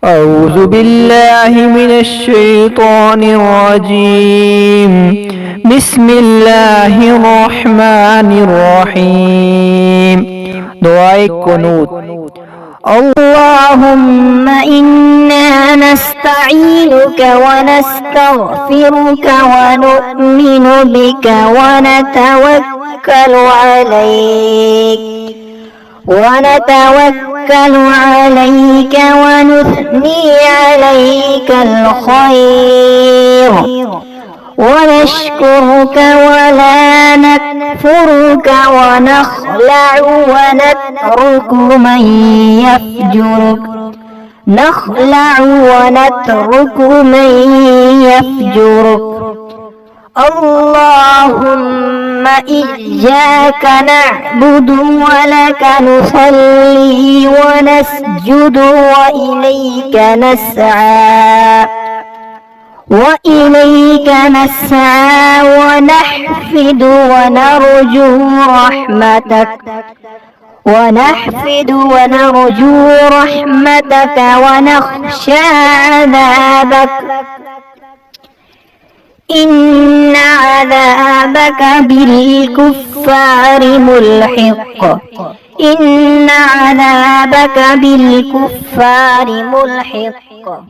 أعوذ بالله من الشيطان الرجيم. بسم الله الرحمن الرحيم. دعاء قنوت. اللهم إنا نستعينك ونستغفرك ونؤمن بك ونتوكل عليك ونثني عليك الخير ونشكرك ولا نكفرك ونخلع ونترك من يفجرك اللهم إياك نعبد ولك نصلي ونسجد وإليك نسعى ونحفد ونرجو رحمتك ونخشى عذابك إن عذابك بالكفار ملحق